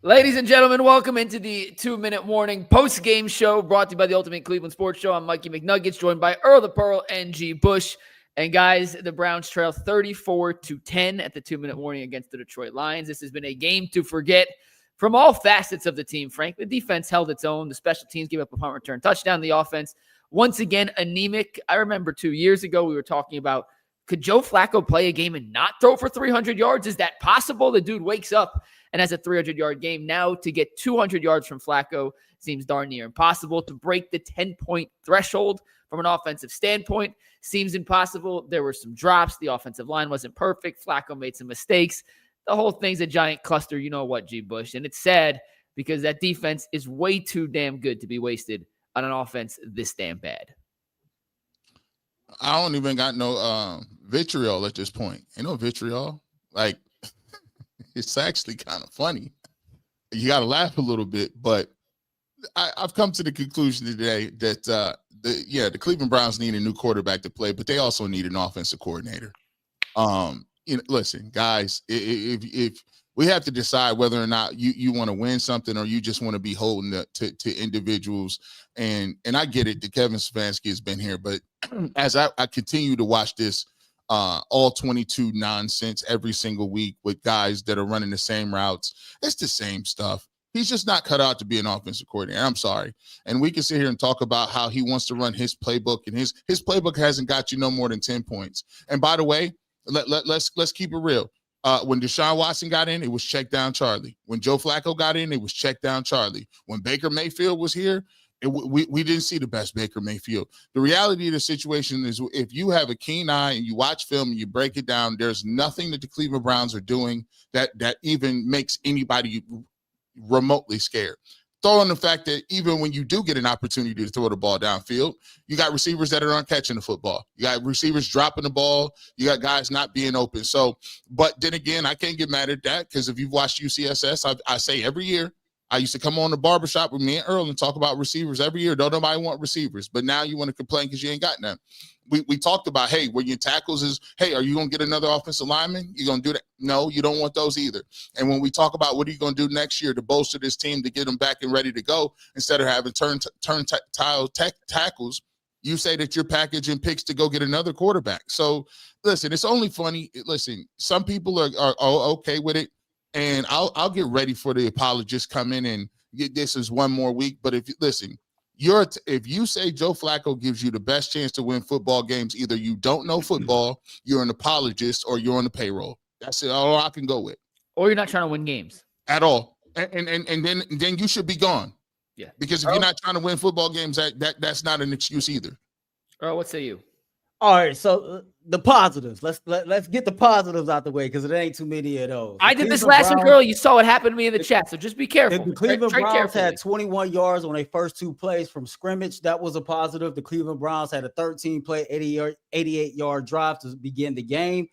Ladies and gentlemen, welcome into the 2-Minute Warning post-game show brought to you by the Ultimate Cleveland Sports Show. I'm Mikey McNuggets, joined by Earl the Pearl and G. Bush. And guys, the Browns trail 34-10 at the 2-Minute Warning against the Detroit Lions. This has been a game to forget from all facets of the team, frankly. The defense held its own. The special teams gave up a punt return touchdown. The offense, once again, anemic. I remember 2 years ago we were talking about, could Joe Flacco play a game and not throw for 300 yards? Is that possible? The dude wakes up and has a 300-yard game. Now to get 200 yards from Flacco seems darn near impossible. To break the 10-point threshold from an offensive standpoint seems impossible. There were some drops. The offensive line wasn't perfect. Flacco made some mistakes. The whole thing's a giant cluster. You know what, G. Bush? And it's sad because that defense is way too damn good to be wasted on an offense this damn bad. I don't even got no vitriol at this point. Ain't no vitriol. Like, it's actually kind of funny. You got to laugh a little bit, but I've come to the conclusion today that the Cleveland Browns need a new quarterback to play, but they also need an offensive coordinator. Listen, guys, if we have to decide whether or not you want to win something or you just want to be holding to individuals, and I get it that Kevin Stefanski has been here, but as I continue to watch this all 22 nonsense every single week with guys that are running the same routes, it's the same stuff. He's just not cut out to be an offensive coordinator. I'm sorry. And we can sit here and talk about how he wants to run his playbook, and his playbook hasn't got you no more than 10 points. And by the way, let's keep it real. When Deshaun Watson got in, it was check down Charlie. When Joe Flacco got in, it was check down Charlie. When Baker Mayfield was here, we didn't see the best Baker Mayfield. The reality of the situation is, if you have a keen eye and you watch film and you break it down, there's nothing that the Cleveland Browns are doing that even makes anybody remotely scared. Throw in the fact that even when you do get an opportunity to throw the ball downfield, you got receivers that aren't catching the football. You got receivers dropping the ball. You got guys not being open. So, but then again, I can't get mad at that, because if you've watched UCSS, I say every year, I used to come on the barbershop with me and Earl and talk about receivers every year. Don't nobody want receivers, but now you want to complain because you ain't got none. We talked about, hey, when your tackles is, hey, are you going to get another offensive lineman? You going to do that? No, you don't want those either. And when we talk about what are you going to do next year to bolster this team to get them back and ready to go, instead of having tackles, you say that you're packaging picks to go get another quarterback. So listen, it's only funny. Listen, some people are okay with it. And I'll get ready for the apologists come in and get this as one more week. But if you say Joe Flacco gives you the best chance to win football games, either you don't know football, you're an apologist, or you're on the payroll. That's it. All I can go with. Or you're not trying to win games at all. And then you should be gone. Yeah. Because if you're not trying to win football games, that's not an excuse either. Earl, what say you? All right, so the positives. Let's get the positives out the way, because it ain't too many of those. I did this last week, Earl. You saw what happened to me in the chat, so just be careful. The Cleveland Browns had 21 yards on their first two plays from scrimmage. That was a positive. The Cleveland Browns had a 13-play, 88-yard drive to begin the game.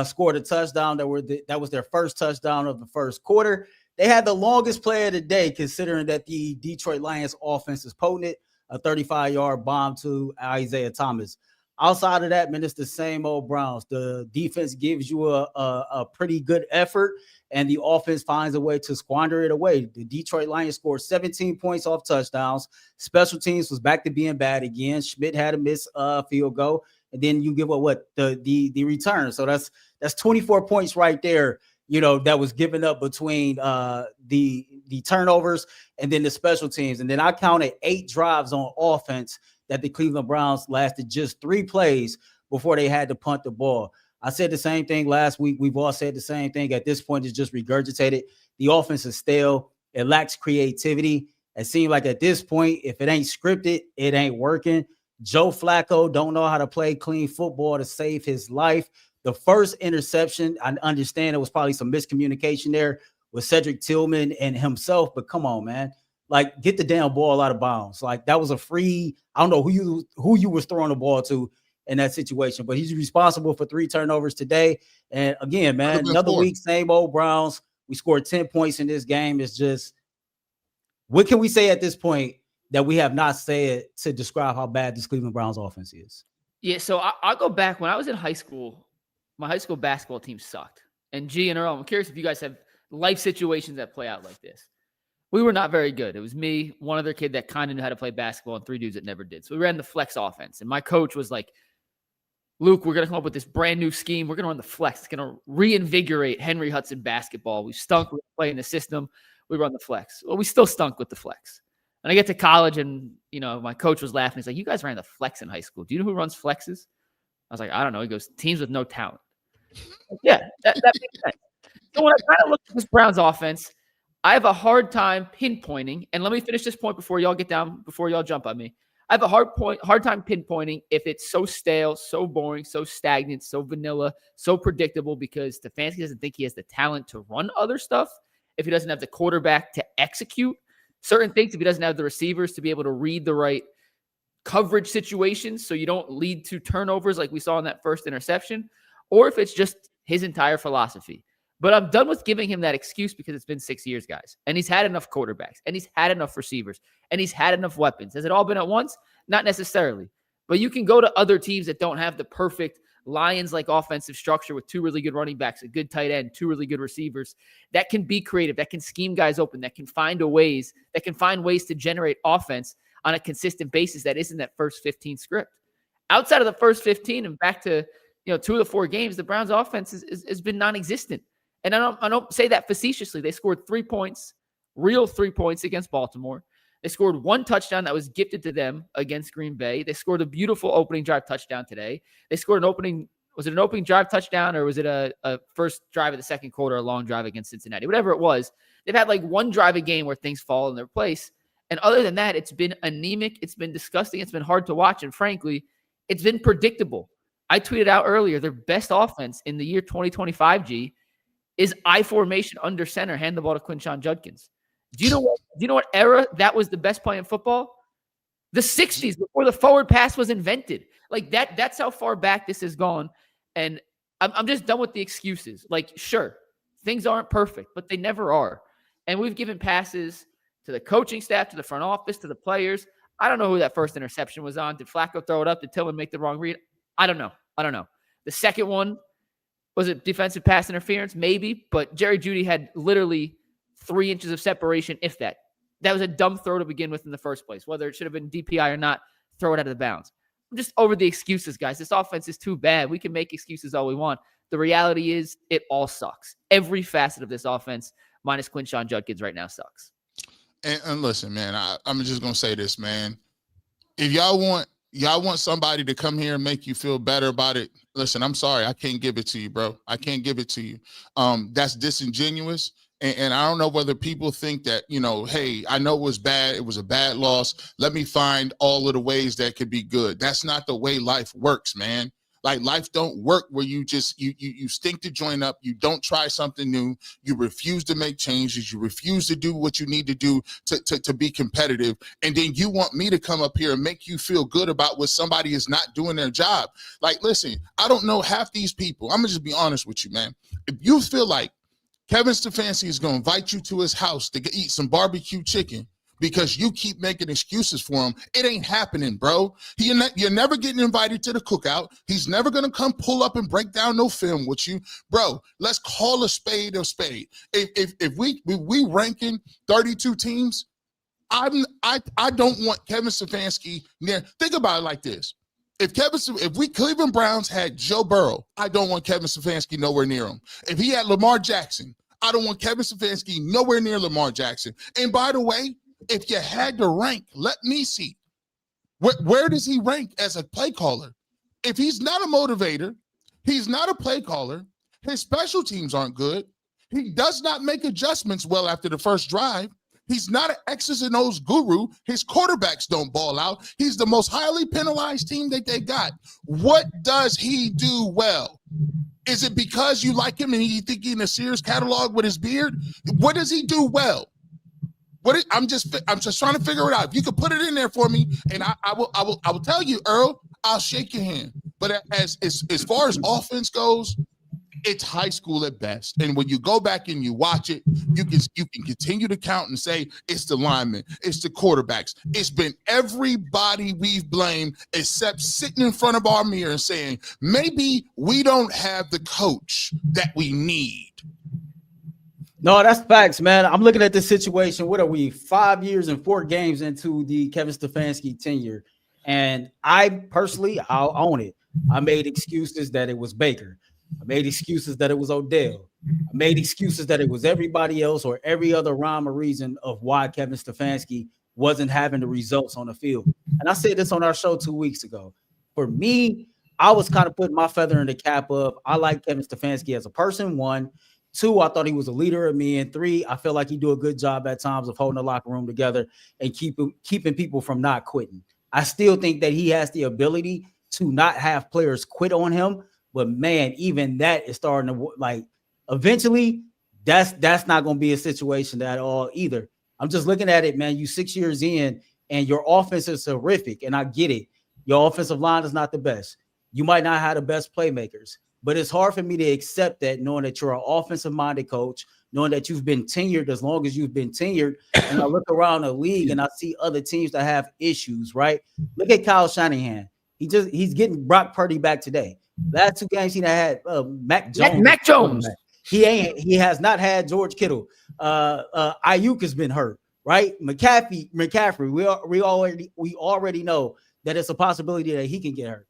Scored a touchdown. That was their first touchdown of the first quarter. They had the longest play of the day, considering that the Detroit Lions offense is potent. A 35-yard bomb to Isaiah Thomas. Outside of that, man, it's the same old Browns. The defense gives you a pretty good effort, and the offense finds a way to squander it away. The Detroit Lions scored 17 points off touchdowns. Special teams was back to being bad again. Schmidt had a missed field goal, and then you give up the return. So that's 24 points right there, that was given up between the turnovers and then the special teams. And then I counted 8 drives on offense that the Cleveland Browns lasted just 3 plays before they had to punt the ball. I said the same thing last week. We've all said the same thing. At this point, it's just regurgitated. The offense is stale. It lacks creativity. It seems like at this point, if it ain't scripted, it ain't working. Joe Flacco don't know how to play clean football to save his life. The first interception, I understand it was probably some miscommunication there with Cedric Tillman and himself, but come on, man. Like, get the damn ball out of bounds. Like, that was a free, I don't know who you was throwing the ball to in that situation, but he's responsible for 3 turnovers today. And again, man, another week, same old Browns. We scored 10 points in this game. It's just, what can we say at this point that we have not said to describe how bad this Cleveland Browns offense is? Yeah, so I'll go back. When I was in high school, my high school basketball team sucked. And G and Earl, I'm curious if you guys have life situations that play out like this. We were not very good. It was me, one other kid that kind of knew how to play basketball, and 3 dudes that never did. So we ran the flex offense. And my coach was like, Luke, we're going to come up with this brand new scheme. We're going to run the flex. It's going to reinvigorate Henry Hudson basketball. We stunk. We were playing the system. We run the flex. Well, we still stunk with the flex. And I get to college, and, my coach was laughing. He's like, you guys ran the flex in high school. Do you know who runs flexes? I was like, I don't know. He goes, teams with no talent. Like, yeah, that makes sense. So when I kind of look at this Browns offense, I have a hard time pinpointing, and let me finish this point before y'all jump on me. I have a hard time pinpointing if it's so stale, so boring, so stagnant, so vanilla, so predictable, because Stefanski doesn't think he has the talent to run other stuff, if he doesn't have the quarterback to execute certain things, if he doesn't have the receivers to be able to read the right coverage situations so you don't lead to turnovers like we saw in that first interception, or if it's just his entire philosophy. But I'm done with giving him that excuse, because it's been 6 years, guys. And he's had enough quarterbacks, and he's had enough receivers, and he's had enough weapons. Has it all been at once? Not necessarily. But you can go to other teams that don't have the perfect Lions-like offensive structure with 2 really good running backs, a good tight end, 2 really good receivers that can be creative, that can scheme guys open, that can find ways to generate offense on a consistent basis that isn't that first 15 script. Outside of the first 15 and back to 2 of the 4 games, the Browns offense has been non-existent. And I don't say that facetiously. They scored 3 points, real 3 points against Baltimore. They scored 1 touchdown that was gifted to them against Green Bay. They scored a beautiful opening drive touchdown today. They scored was it an opening drive touchdown, or was it a first drive of the second quarter, a long drive against Cincinnati? Whatever it was, they've had like 1 drive a game where things fall in their place. And other than that, it's been anemic. It's been disgusting. It's been hard to watch. And frankly, it's been predictable. I tweeted out earlier, their best offense in the year 2025, G, is I formation under center, hand the ball to Quinshon Judkins. Do you know what era that was the best play in football? The 60s, before the forward pass was invented. Like that's how far back this has gone. And I'm just done with the excuses. Like, sure, things aren't perfect, but they never are. And we've given passes to the coaching staff, to the front office, to the players. I don't know who that first interception was on. Did Flacco throw it up? Did Tillman make the wrong read? I don't know. The second one, was it defensive pass interference? Maybe, but Jerry Jeudy had literally 3 inches of separation, if that. That was a dumb throw to begin with in the first place. Whether it should have been DPI or not, throw it out of the bounds. I'm just over the excuses, guys. This offense is too bad. We can make excuses all we want. The reality is it all sucks. Every facet of this offense, minus Quinshon Judkins right now, sucks. And listen, man, I'm just going to say this, man. If y'all want somebody to come here and make you feel better about it, listen, I'm sorry. I can't give it to you, bro. I can't give it to you. That's disingenuous. And I don't know whether people think that, hey, I know it was bad. It was a bad loss. Let me find all of the ways that could be good. That's not the way life works, man. Like, life don't work where you just, you stink to join up. You don't try something new. You refuse to make changes. You refuse to do what you need to do to be competitive. And then you want me to come up here and make you feel good about what somebody is not doing their job. Like, listen, I don't know half these people. I'm going to just be honest with you, man. If you feel like Kevin Stefanski is going to invite you to his house to eat some barbecue chicken because you keep making excuses for him, it ain't happening, bro. You're never getting invited to the cookout. He's never going to come pull up and break down no film with you. Bro, let's call a spade a spade. If we ranking 32 teams, I don't want Kevin Stefanski near. Think about it like this. If we Cleveland Browns had Joe Burrow, I don't want Kevin Stefanski nowhere near him. If he had Lamar Jackson, I don't want Kevin Stefanski nowhere near Lamar Jackson. And by the way, if you had to rank, let me see. Where does he rank as a play caller? If he's not a motivator, he's not a play caller, his special teams aren't good, he does not make adjustments well after the first drive, he's not an X's and O's guru, his quarterbacks don't ball out, he's the most highly penalized team that they got. What does he do well? Is it because you like him and you think he's in a Sears catalog with his beard? What does he do well? I'm just trying to figure it out. If you could put it in there for me, and I will tell you, Earl, I'll shake your hand. But as far as offense goes, it's high school at best. And when you go back and you watch it, you can continue to count and say it's the linemen, it's the quarterbacks. It's been everybody we've blamed except sitting in front of our mirror and saying, maybe we don't have the coach that we need. No, that's facts, man. I'm looking at this situation. What are we? 5 years and 4 games into the Kevin Stefanski tenure. And I personally, I'll own it. I made excuses that it was Baker. I made excuses that it was Odell. I made excuses that it was everybody else or every other rhyme or reason of why Kevin Stefanski wasn't having the results on the field. And I said this on our show 2 weeks ago. For me, I was kind of putting my feather in the cap of I like Kevin Stefanski as a person, one. 2, I thought he was a leader of me. And 3, I feel like he do a good job at times of holding the locker room together and keeping people from not quitting. I still think that he has the ability to not have players quit on him. But man, even that is starting to like eventually that's not going to be a situation at all either. I'm just looking at it, man. You 6 years in and your offense is horrific. And I get it. Your offensive line is not the best. You might not have the best playmakers. But it's hard for me to accept that knowing that you're an offensive-minded coach, knowing that you've been tenured as long as you've been tenured. And I look around the league and I see other teams that have issues, right? Look at Kyle Shanahan. He's getting Brock Purdy back today. Last 2 games he had Mac Jones. Mac Jones. He has not had George Kittle. Ayuk has been hurt, right? McCaffrey. We already know that it's a possibility that he can get hurt.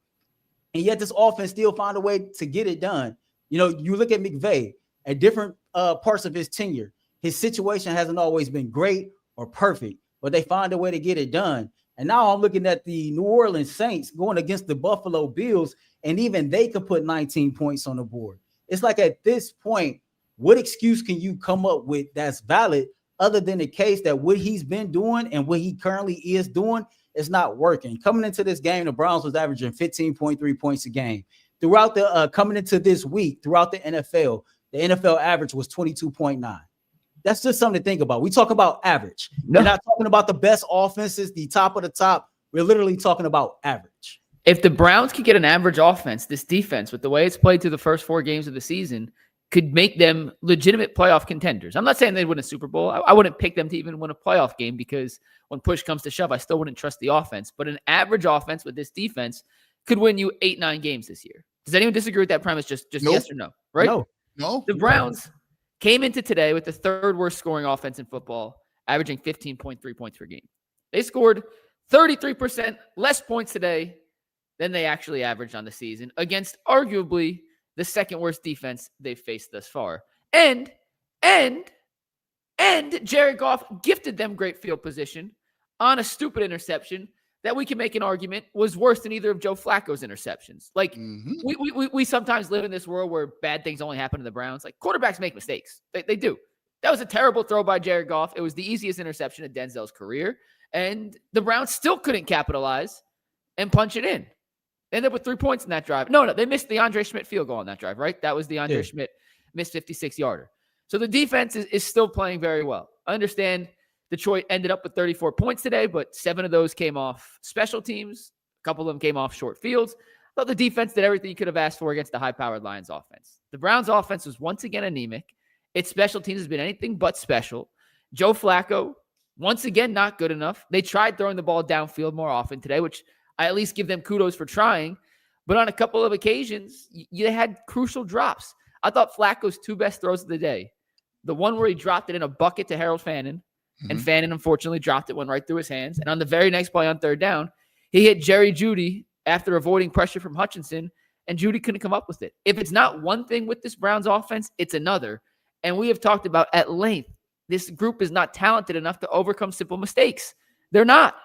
And yet this offense still find a way to get it done. You know, you look at McVay at different parts of his tenure. His situation hasn't always been great or perfect, but they find a way to get it done. And now I'm looking at the New Orleans Saints going against the Buffalo Bills, and even they could put 19 points on the board. It's like at this point, what excuse can you come up with that's valid other than the case that what he's been doing and what he currently is doing it's not working. Coming into this game, the Browns was averaging 15.3 points a game. Throughout the coming into this week, throughout the NFL average was 22.9. That's just something to think about. We talk about average. No. We're not talking about the best offenses, the top of the top. We're literally talking about average. If the Browns could get an average offense, this defense, with the way it's played through the first 4 games of the season, could make them legitimate playoff contenders. I'm not saying they'd win a Super Bowl. I wouldn't pick them to even win a playoff game because when push comes to shove, I still wouldn't trust the offense. But an average offense with this defense could win you 8-9 games this year. Does anyone disagree with that premise? Just Nope. yes or no, right? No. The Browns came into today with the 3rd worst scoring offense in football, averaging 15.3 points per game. They scored 33% less points today than they actually averaged on the season against arguably the 2nd worst defense they've faced thus far. And Jared Goff gifted them great field position on a stupid interception that we can make an argument was worse than either of Joe Flacco's interceptions. Like we sometimes live in this world where bad things only happen to the Browns. Like quarterbacks make mistakes. They do. That was a terrible throw by Jared Goff. It was the easiest interception of Denzel's career. And the Browns still couldn't capitalize and punch it in. They ended up with 3 points in that drive. No, they missed the Andre Schmidt field goal on that drive, right? That was the Andre Schmidt missed 56-yarder. So the defense is still playing very well. I understand Detroit ended up with 34 points today, but 7 of those came off special teams. A couple of them came off short fields. I thought the defense did everything you could have asked for against the high-powered Lions offense. The Browns offense was once again anemic. Its special teams has been anything but special. Joe Flacco, once again, not good enough. They tried throwing the ball downfield more often today, which I at least give them kudos for trying. But on a couple of occasions, you had crucial drops. I thought Flacco's 2 best throws of the day, the one where he dropped it in a bucket to Harold Fannin, and Fannin unfortunately dropped it, went right through his hands. And on the very next play on 3rd down, he hit Jerry Jeudy after avoiding pressure from Hutchinson, and Jeudy couldn't come up with it. If it's not one thing with this Browns offense, it's another. And we have talked about at length, this group is not talented enough to overcome simple mistakes. They're not.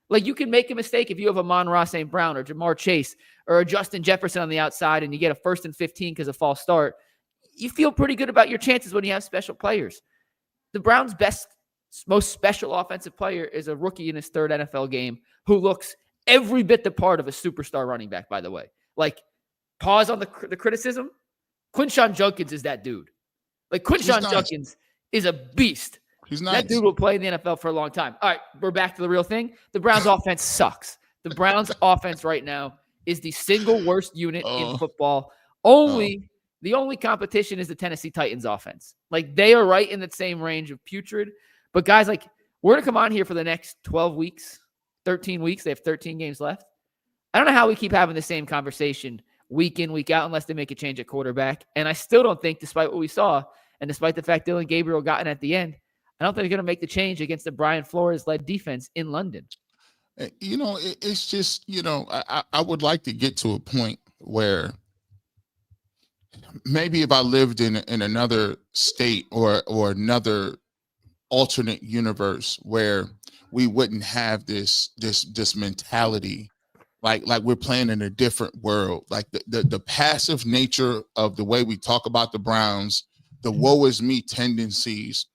Like, you can make a mistake if you have a Amon-Ra St. Brown or Jamar Chase or a Justin Jefferson on the outside and you get a 1st and 15 because of false start. You feel pretty good about your chances when you have special players. The Browns' most special offensive player is a rookie in his 3rd NFL game who looks every bit the part of a superstar running back, by the way. Like, pause on the criticism. Quinshon Judkins is that dude. Like, Quinshon Judkins is a beast. He's nice. That dude will play in the NFL for a long time. All right, we're back to the real thing. The Browns' offense sucks. The Browns' offense right now is the single worst unit in football. The only competition is the Tennessee Titans offense. Like, they are right in the same range of putrid. But guys, like, we're going to come on here for the next 12 weeks, 13 weeks. They have 13 games left. I don't know how we keep having the same conversation week in, week out, unless they make a change at quarterback. And I still don't think, despite what we saw, And despite the fact Dylan Gabriel got in at the end, I don't think they're going to make the change against the Brian Flores-led defense in London. It's just, I would like to get to a point where maybe if I lived in another state or another alternate universe where we wouldn't have this mentality, like we're playing in a different world, like the passive nature of the way we talk about the Browns, the woe is me tendencies,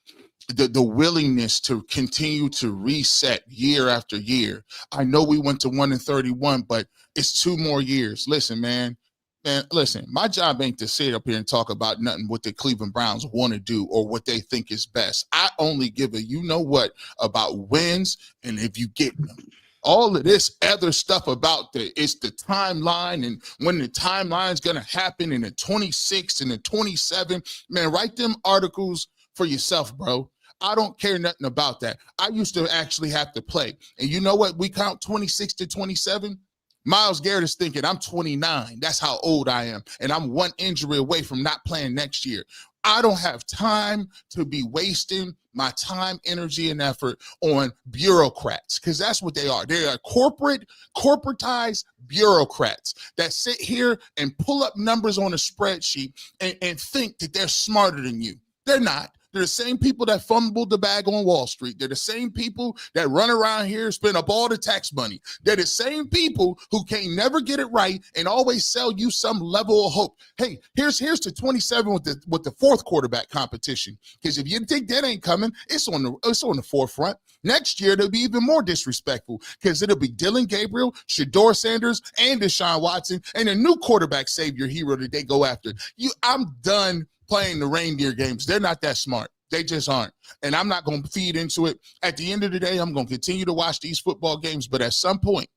the willingness to continue to reset year after year. I know we went to 1-31, but it's 2 more years. Listen, man, listen, my job ain't to sit up here and talk about nothing what the Cleveland Browns want to do or what they think is best. I only give a you-know-what about wins, and if you get them. All of this other stuff about it's the timeline and when the timeline's going to happen in the 26 and the 27, man, write them articles for yourself, bro. I don't care nothing about that. I used to actually have to play. And you know what? We count 26 to 27. Myles Garrett is thinking I'm 29. That's how old I am. And I'm 1 injury away from not playing next year. I don't have time to be wasting my time, energy, and effort on bureaucrats, because that's what they are. They are corporatized bureaucrats that sit here and pull up numbers on a spreadsheet and think that they're smarter than you. They're not. They're the same people that fumbled the bag on Wall Street. They're the same people that run around here, spend up all the tax money. They're the same people who can't never get it right and always sell you some level of hope. Hey, here's the 27 with the 4th quarterback competition. Because if you think that ain't coming, it's on the forefront. Next year, they'll be even more disrespectful because it'll be Dylan Gabriel, Shedeur Sanders, and Deshaun Watson, and a new quarterback savior hero that they go after. I'm done playing the reindeer games. They're not that smart. They just aren't. And I'm not going to feed into it. At the end of the day, I'm going to continue to watch these football games. But at some point,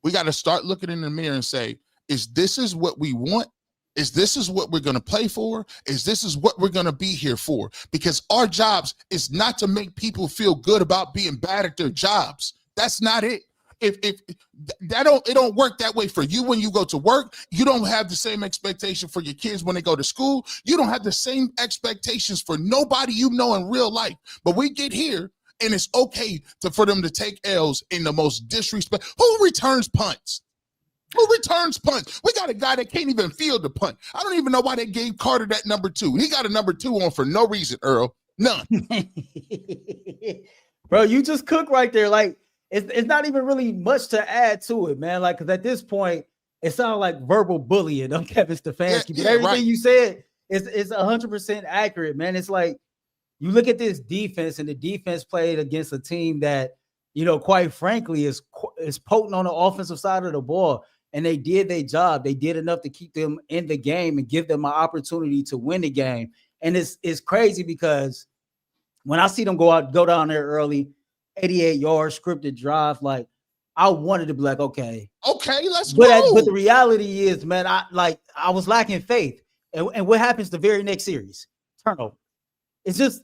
we got to start looking in the mirror and say, is this what we want? Is this what we're going to play for? Is this what we're going to be here for? Because our jobs is not to make people feel good about being bad at their jobs. That's not it. If it don't work that way for you when you go to work. You don't have the same expectation for your kids when they go to school. You don't have the same expectations for nobody you know in real life. But we get here and it's okay for them to take L's in the most disrespect. Who returns punts? Who returns punts? We got a guy that can't even field the punt. I don't even know why they gave Carter that number 2. He got a number 2 on for no reason, Earl. None. Bro, you just cook right there. Like, it's not even really much to add to it, man. Like, because at this point, it sounds like verbal bullying on Kevin Stefanski. But everything you said is 100% accurate, man. It's like you look at this defense, and the defense played against a team that, quite frankly, is potent on the offensive side of the ball. And they did their job. They did enough to keep them in the game and give them an opportunity to win the game. And it's crazy because when I see them go down there early, 88 yards scripted drive, like I wanted to be like, okay, let's go. But the reality is, man, I was lacking faith. And what happens the very next series? Turnover. It's just,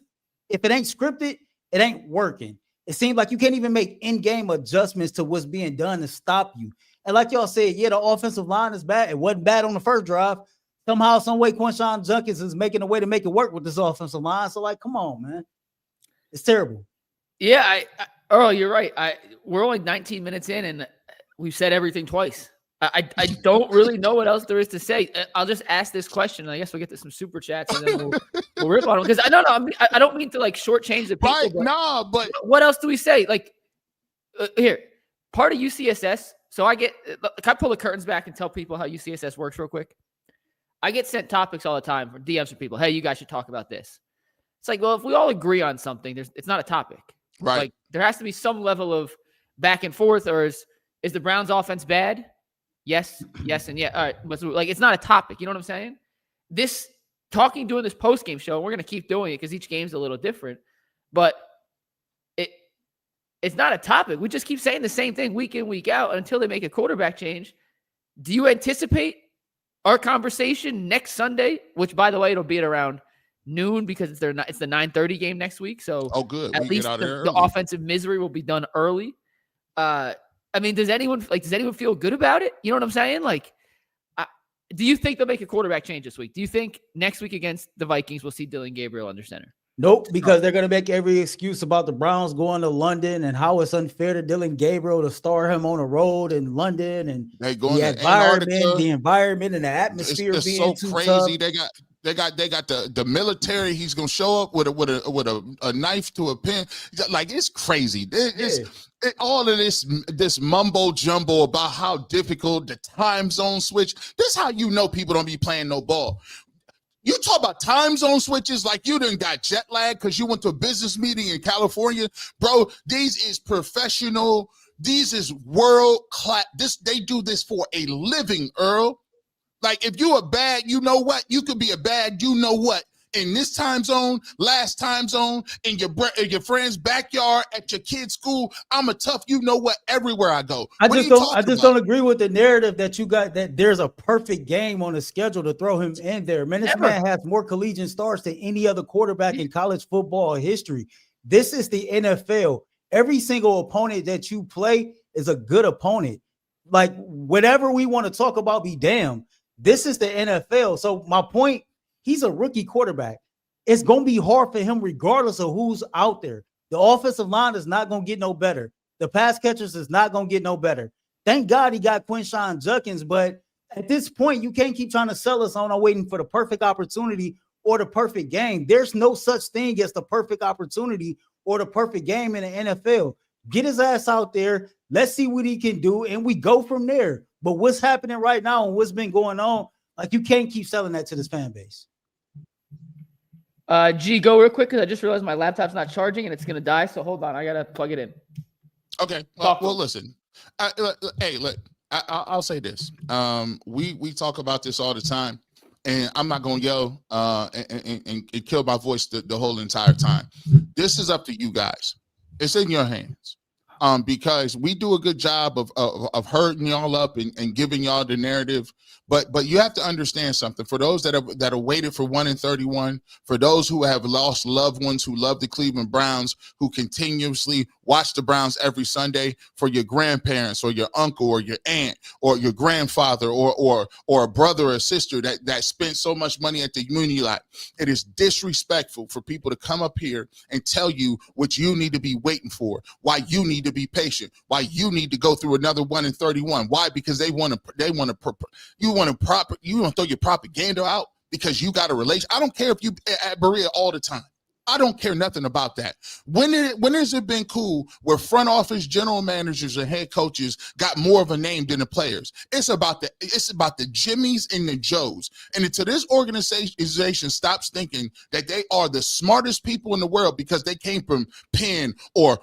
if it ain't scripted, it ain't working. It seems like you can't even make in-game adjustments to what's being done to stop you. And like y'all said, yeah, the offensive line is bad. It wasn't bad on the first drive. Somehow, some way, Quinshon Judkins is making a way to make it work with this offensive line. So, like, come on, man. It's terrible. Yeah, Earl, you're right. We're only 19 minutes in, and we've said everything twice. I don't really know what else there is to say. I'll just ask this question, and I guess we'll get to some super chats, and then we'll rip on them. Because I don't mean to like shortchange the people. Right? But what else do we say? Like, here, part of UCSS. So can I pull the curtains back and tell people how UCSS works real quick? I get sent topics all the time from DMs from people. Hey, you guys should talk about this. It's like, well, if we all agree on something, it's not a topic. Right. Like, there has to be some level of back and forth, or is the Browns offense bad? Yes, and yeah. All right. But like, it's not a topic. You know what I'm saying? Doing this post-game show, and we're going to keep doing it because each game's a little different, but it's not a topic. We just keep saying the same thing week in, week out until they make a quarterback change. Do you anticipate our conversation next Sunday, which, by the way, it'll be at around noon because it's the 9:30 game next week. So good. At least the offensive misery will be done early. I mean, does anyone feel good about it? You know what I'm saying? Like, Do you think they'll make a quarterback change this week? Do you think next week against the Vikings we'll see Dylan Gabriel under center? Nope, because they're going to make every excuse about the Browns going to London and how it's unfair to Dylan Gabriel to start him on a road in London and they going to Antarctica. The environment and the atmosphere it's being so too crazy. tough. They got the military. He's gonna show up with a knife to a pen. Like, it's crazy. All of this mumbo jumbo about how difficult the time zone switch. This is how you know people don't be playing no ball. You talk about time zone switches like you done got jet lag because you went to a business meeting in California. Bro, these is professional. These is world class. They do this for a living, Earl. Like, if you a bad, you know what? You could be a bad, you know what? In this time zone, last time zone, in your friend's backyard, at your kid's school, I'm a tough, you know what, everywhere I go. I just don't agree with the narrative that you got, that there's a perfect game on the schedule to throw him in there. Man, this man has more collegiate starts than any other quarterback in college football history. This is the NFL. Every single opponent that you play is a good opponent. Like, whatever we want to talk about, be damned. This is the NFL. So my point, he's a rookie quarterback. It's going to be hard for him regardless of who's out there. The offensive line is not going to get no better. The pass catchers is not going to get no better. Thank God he got Quinshon Judkins, but at this point, you can't keep trying to sell us on waiting for the perfect opportunity or the perfect game. There's no such thing as the perfect opportunity or the perfect game in the NFL. Get his ass out there. Let's see what he can do, and we go from there. But what's happening right now and what's been going on, like, you can't keep selling that to this fan base. G, go real quick because I just realized my laptop's not charging and it's going to die. So hold on. I got to plug it in. Okay. Well, listen. I'll say this. We talk about this all the time, and I'm not going to yell and kill my voice the whole entire time. This is up to you guys. It's in your hands. Because we do a good job of herding y'all up and giving y'all the narrative, but you have to understand something. For those that are waited for 1-31, for those who have lost loved ones who love the Cleveland Browns, who continuously watch the Browns every Sunday, for your grandparents or your uncle or your aunt or your grandfather or a brother or sister that spent so much money at the community lot, it is disrespectful for people to come up here and tell you what you need to be waiting for, why you need to be patient, why you need to go through another 1-31. Why? Because you want to throw your propaganda out because you got a relation. I don't care if you at Berea all the time. I don't care nothing about that. When has it been cool where front office general managers and head coaches got more of a name than the players? It's about the Jimmies and the Joes. And until this organization stops thinking that they are the smartest people in the world because they came from Penn or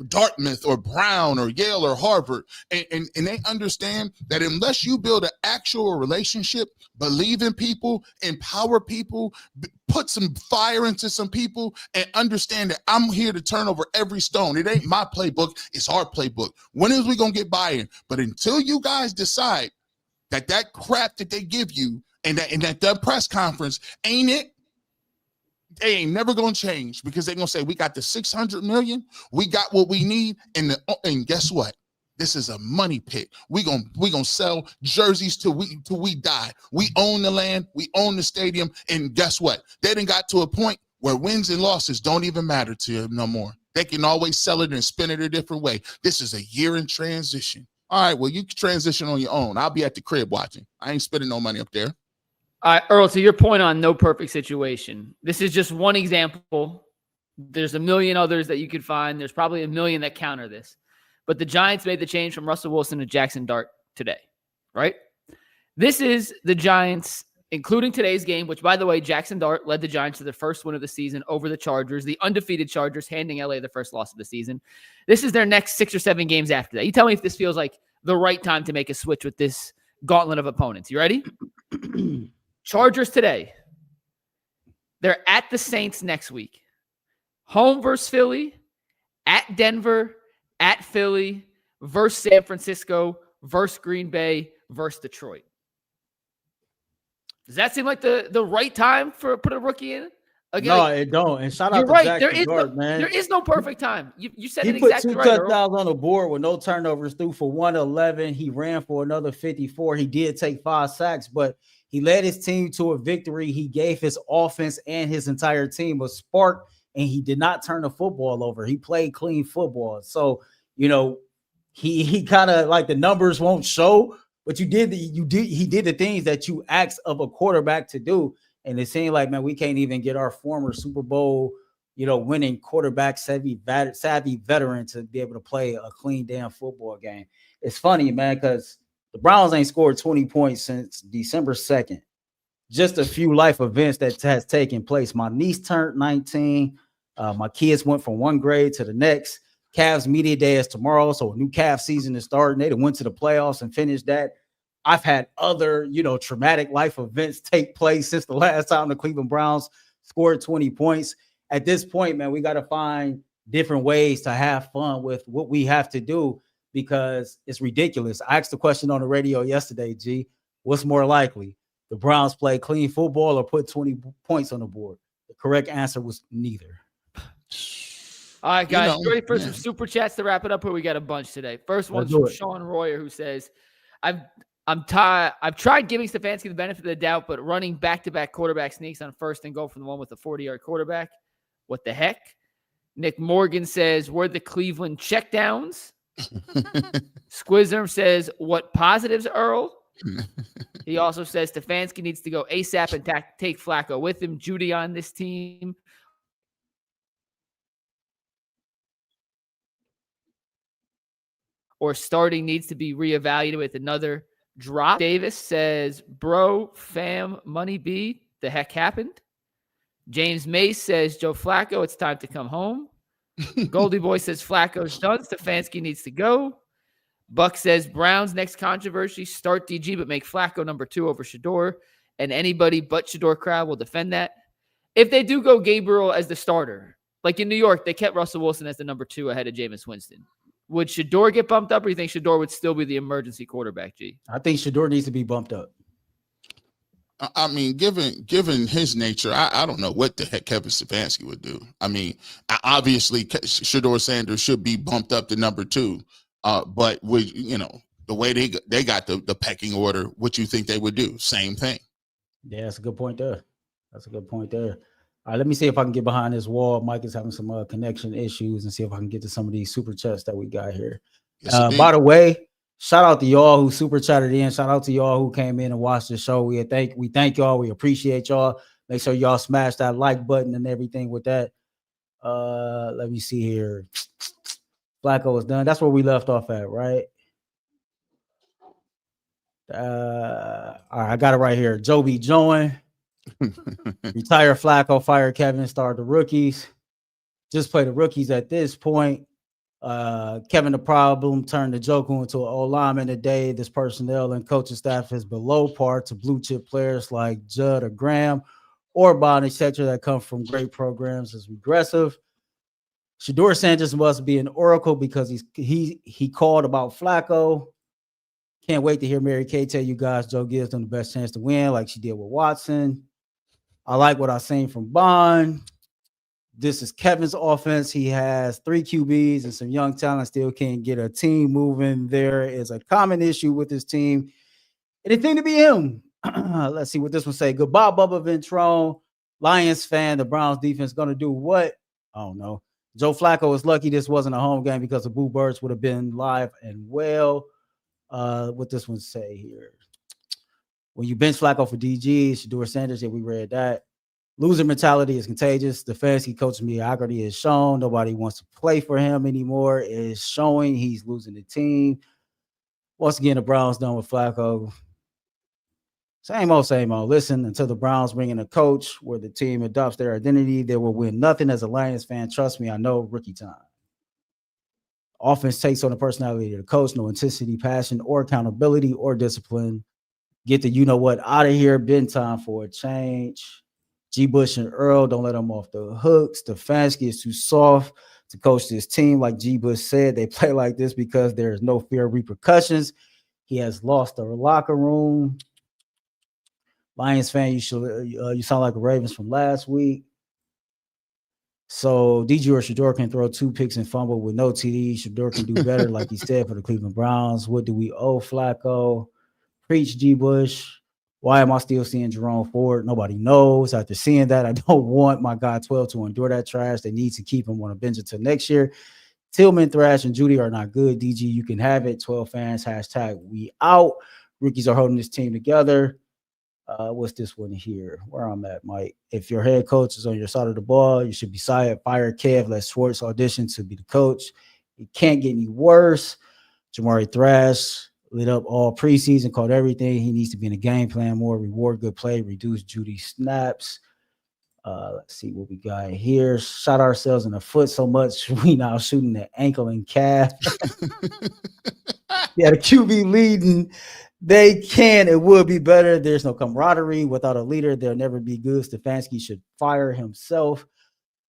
Dartmouth or Brown or Yale or Harvard, and they understand that unless you build an actual relationship, believe in people, empower people, put some fire into some people, and understand that I'm here to turn over every stone. It ain't my playbook, it's our playbook. When is we gonna get buy-in? But until you guys decide that crap that they give you and that press conference ain't it, they ain't never gonna change, because they're gonna say we got the $600 million, we got what we need, and guess what? This is a money pit. We gonna sell jerseys till we die. We own the land, we own the stadium, and guess what? They done got to a point where wins and losses don't even matter to them no more. They can always sell it and spin it a different way. This is a year in transition. All right, well, you can transition on your own. I'll be at the crib watching. I ain't spending no money up there. All right, Earl, to your point on no perfect situation, this is just one example. There's a million others that you could find. There's probably a million that counter this. But the Giants made the change from Russell Wilson to Jackson Dart today, right? This is the Giants, including today's game, which, by the way, Jackson Dart led the Giants to their first win of the season over the Chargers, the undefeated Chargers, handing LA the first loss of the season. This is their next 6 or 7 games after that. You tell me if this feels like the right time to make a switch with this gauntlet of opponents. You ready? Chargers today. They're at the Saints next week. Home versus Philly, at Denver, at Philly, versus San Francisco, versus Green Bay, versus Detroit. Does that seem like the right time for put a rookie in? Again, No, like, it don't. And shout you're out to right. Jack There is Gard, man. there is no perfect time. You said He it put exactly 2 right, Earl. touchdowns on the board with no turnovers, threw for 111. He ran for another 54. He did take 5 sacks, but he led his team to a victory. He gave his offense and his entire team a spark, and he did not turn the football over. He played clean football. So, you know, he kind of like the numbers won't show, but he did the things that you asked of a quarterback to do. And it seemed like, man, we can't even get our former Super Bowl, winning quarterback savvy veteran to be able to play a clean damn football game. It's funny, man, because the Browns ain't scored 20 points since December 2nd. Just a few life events that has taken place. My niece turned 19. My kids went from one grade to the next. Cavs media day is tomorrow, so a new Cavs season is starting. They went to the playoffs and finished that. I've had other, traumatic life events take place since the last time the Cleveland Browns scored 20 points. At this point, man, we got to find different ways to have fun with what we have to do because it's ridiculous. I asked the question on the radio yesterday, G, what's more likely? The Browns play clean football or put 20 points on the board? The correct answer was neither. All right, guys, you ready for some super chats to wrap it up? Or we got a bunch today. First one's from Sean Royer, who says, I've tried giving Stefanski the benefit of the doubt, but running back-to-back quarterback sneaks on first and goal from the one with the 40-yard quarterback. What the heck? Nick Morgan says, were the Cleveland checkdowns? Squizzer says, what positives, Earl? He also says Stefanski needs to go ASAP and take Flacco with him. Judy on this team. Or starting needs to be reevaluated with another drop. Davis says, bro, fam, money B, the heck happened? James Mace says, Joe Flacco, it's time to come home. Goldie Boy says, Flacco's done. Stefanski needs to go. Buck says, Browns next controversy, start DG, but make Flacco number 2 over Shador. And anybody but Shador crowd will defend that. If they do go Gabriel as the starter, like in New York, they kept Russell Wilson as the number 2 ahead of Jameis Winston. Would Shador get bumped up, or do you think Shador would still be the emergency quarterback, G? I think Shador needs to be bumped up. I mean, given his nature, I don't know what the heck Kevin Stefanski would do. I mean, obviously, Shador Sanders should be bumped up to number 2. But with the way they got the pecking order, what you think they would do? Same thing. Yeah, that's a good point there. All right, let me see if I can get behind this wall. Mike is having some connection issues, and see if I can get to some of these super chats that we got here. Yes, by the way, shout out to y'all who super chatted in. Shout out to y'all who came in and watched the show. We thank y'all. We appreciate y'all. Make sure y'all smash that like button and everything with that. Let me see here. Flacco is done. That's where we left off at, right? All right, I got it right here. Joby join. Retire Flacco, fire Kevin, start the rookies. Just play the rookies at this point. Kevin the problem turned the joke into an old lineman today. This personnel and coaching staff is below par to blue chip players like Judd or Graham or Bond, etc. that come from great programs is regressive. Shador Sanders must be an oracle because he called about Flacco. Can't wait to hear Mary Kay tell you guys Joe gives them the best chance to win like she did with Watson. I like what I've seen from Bond. This is Kevin's offense. He has 3 QBs and some young talent, still can't get a team moving. There is a common issue with this team. Anything to be him. Let's see what this one say. Goodbye, Bubba Ventrone. Lions fan, the Browns defense going to do what? I don't know. Joe Flacco is lucky this wasn't a home game because the Boo Birds would have been live and well. What this one say here? When you bench Flacco for DG, Shador Sanders, yeah, we read that. Loser mentality is contagious. Stefanski coach mediocrity is shown. Nobody wants to play for him anymore. Is showing he's losing the team. Once again, the Browns done with Flacco. Same old, same old. Listen, until the Browns bring in a coach where the team adopts their identity, they will win nothing. As a Lions fan, trust me, I know rookie time. Offense takes on the personality of the coach, no intensity, passion, or accountability, or discipline. Get the you-know-what out of here. Been time for a change. G. Bush and Earl, don't let them off the hook. Stefanski is too soft to coach this team. Like G. Bush said, they play like this because there is no fear of repercussions. He has lost the locker room. Lions fan, you sound like the Ravens from last week. So DG or Shador can throw 2 picks and fumble with no TD. Shador can do better, like he said, for the Cleveland Browns. What do we owe Flacco? Preach, G. Bush. Why am I still seeing Jerome Ford? Nobody knows. After seeing that, I don't want my guy 12 to endure that trash. They need to keep him on a bench until next year. Tillman, Thrash, and Judy are not good. DG, you can have it. 12 fans, hashtag we out. Rookies are holding this team together. What's this one here? Where I'm at, Mike. If your head coach is on your side of the ball, you should be fire Kev. Let Schwartz audition to be the coach. It can't get any worse. Jamari Thrash lit up all preseason, caught everything. He needs to be in the game plan more, reward good play, reduce Judy snaps. Let's see what we got here. Shot ourselves in the foot so much we now shooting the ankle and calf. Yeah, the QB leading. They can. It would be better. There's no camaraderie. Without a leader, they'll never be good. Stefanski should fire himself.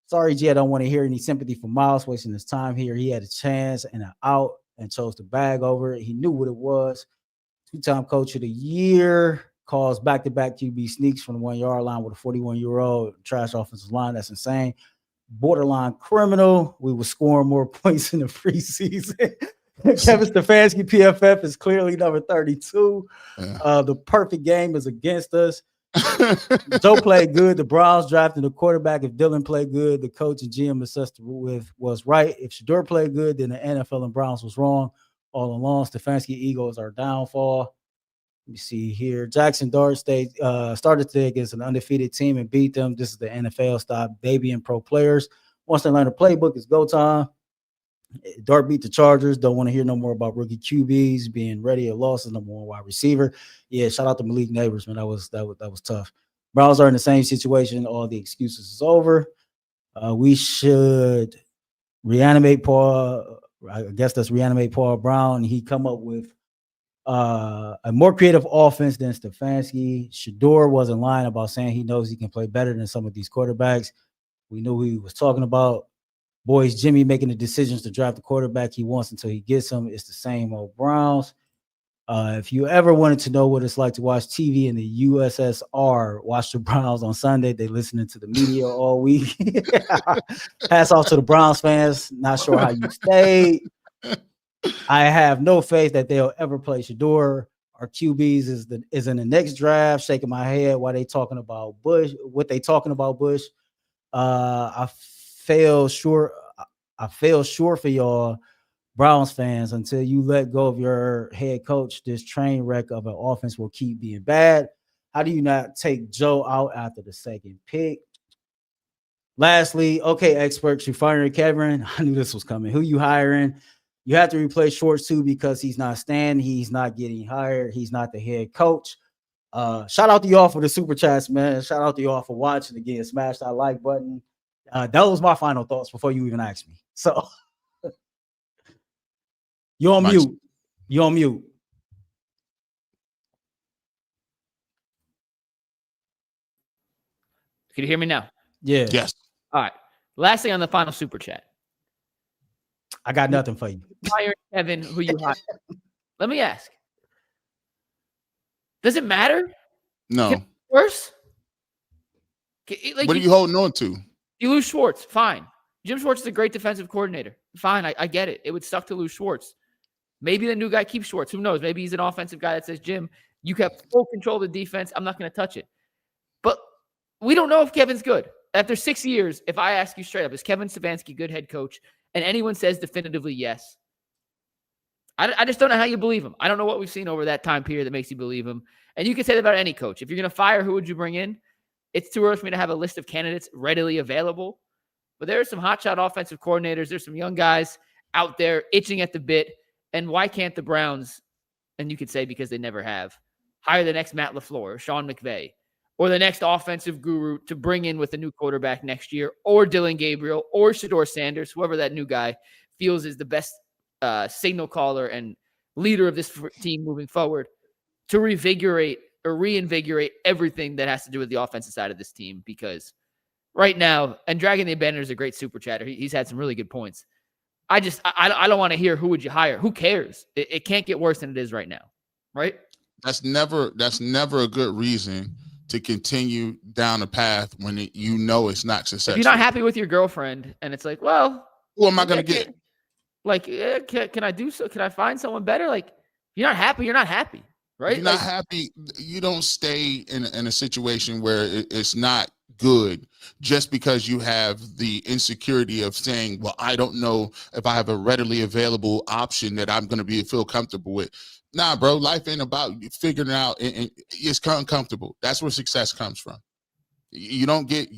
Sorry, G, I don't want to hear any sympathy for Miles wasting his time here. He had a chance and an out and chose to bag over it. He knew what it was. 2-time coach of the year. Calls back-to-back QB sneaks from the 1-yard line with a 41-year-old trash offensive line. That's insane. Borderline criminal. We were scoring more points in the preseason. Kevin Stefanski, PFF, is clearly number 32. Yeah. The perfect game is against us. Joe played good. The Browns drafted a quarterback. If Dylan played good, the coach and GM assessed with was right. If Shador played good, then the NFL and Browns was wrong all along. Stefanski ego is our downfall. Let me see here. Jackson Dart State started today against an undefeated team and beat them. This is the NFL. Stop babying pro players. Once they learn the playbook, it's go time. Dart beat the Chargers. Don't want to hear no more about rookie QBs being ready at losses. Number 1 wide receiver. Yeah, shout out to Malik Neighbors, man. That was tough. Browns are in the same situation. All the excuses is over. We should reanimate Paul. I guess that's reanimate Paul Brown. He come up with a more creative offense than Stefanski. Shador wasn't lying about saying he knows he can play better than some of these quarterbacks. We knew who he was talking about. Boys, Jimmy making the decisions to draft the quarterback he wants until he gets him. It's the same old Browns. If you ever wanted to know what it's like to watch TV in the USSR, watch the Browns on Sunday. They listening to the media all week. Pass off to the Browns fans. Not sure how you stayed. I have no faith that they'll ever play Shador. Our QBs is in the next draft. Shaking my head while they talking about Bush. What they talking about Bush? I feel sure for y'all Browns fans until you let go of your head coach. This train wreck of an offense will keep being bad. How do you not take Joe out after the second pick? Lastly, okay, experts, you firing Kevin. I knew this was coming. Who you hiring? You have to replace Schwartz too because he's not staying. He's not getting hired. He's not the head coach. Shout out to y'all for the super chats, man. Shout out to y'all for watching. Again, smash that like button. That was my final thoughts before you even asked me. So you're on mute. You're on mute. Can you hear me now? Yeah. Yes. All right. Last thing on the final super chat. I got nothing for you. Hire Kevin, who you hire. Let me ask. Does it matter? No. Worse? What are you holding on to? You lose Schwartz. Fine. Jim Schwartz is a great defensive coordinator. Fine. I get it. It would suck to lose Schwartz. Maybe the new guy keeps Schwartz. Who knows? Maybe he's an offensive guy that says, Jim, you kept full control of the defense. I'm not going to touch it. But we don't know if Kevin's good. After 6 years, if I ask you straight up, is Kevin Stefanski good head coach? And anyone says definitively yes. I just don't know how you believe him. I don't know what we've seen over that time period that makes you believe him. And you can say that about any coach. If you're going to fire, who would you bring in? It's too early for me to have a list of candidates readily available. But there are some hotshot offensive coordinators. There's some young guys out there itching at the bit. And why can't the Browns, and you could say because they never have, hire the next Matt LaFleur or Sean McVay or the next offensive guru to bring in with a new quarterback next year, or Dylan Gabriel or Shador Sanders, whoever that new guy feels is the best signal caller and leader of this team moving forward, to reinvigorate everything that has to do with the offensive side of this team. Because right now, and Dragon the Abandoner is a great super chatter. He's had some really good points. I don't want to hear who would you hire. Who cares? It can't get worse than it is right now, right? That's never a good reason to continue down a path when you know it's not successful. If you're not happy with your girlfriend and it's like, well, who am I going to get? Like, can I do so? Can I find someone better? Like, if you're not happy, you're not happy, right? If you're not happy, you don't stay in a situation where it's not good just because you have the insecurity of saying, well, I don't know if I have a readily available option that I'm going to feel comfortable with. Nah, bro, life ain't about figuring it out, and it's uncomfortable. That's where success comes from. You don't get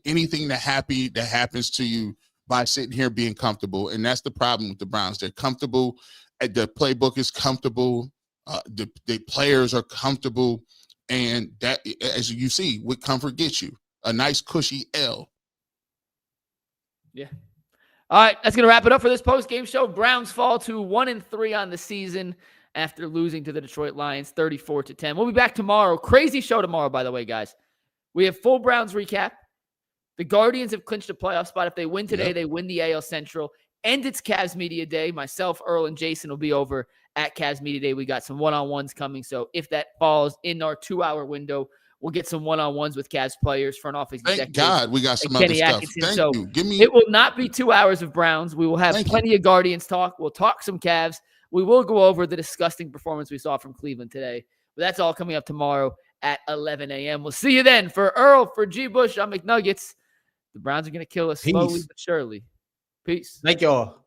anything that happens to you by sitting here being comfortable, and that's the problem with the Browns. They're comfortable. The playbook is comfortable. The players are comfortable, and that, as you see, what comfort gets you, a nice cushy L. Yeah. All right, that's gonna wrap it up for this post-game show. Browns fall to 1-3 on the season after losing to the Detroit Lions 34-10. We'll be back tomorrow. Crazy show tomorrow, by the way, guys. We have full Browns recap. The Guardians have clinched a playoff spot. If they win today, they win the AL Central. And it's Cavs Media Day. Myself, Earl, and Jason will be over at Cavs Media Day. We got some one-on-ones coming. So if that falls in our 2-hour window, we'll get some one-on-ones with Cavs players, front office executives. Thank God we got some other stuff. Thank you. It will not be 2 hours of Browns. We will have plenty of Guardians talk. We'll talk some Cavs. We will go over the disgusting performance we saw from Cleveland today. But that's all coming up tomorrow at 11 a.m. We'll see you then. For Earl, for G. Bush, I'm McNuggets. The Browns are going to kill us slowly but surely. Peace. Thank y'all.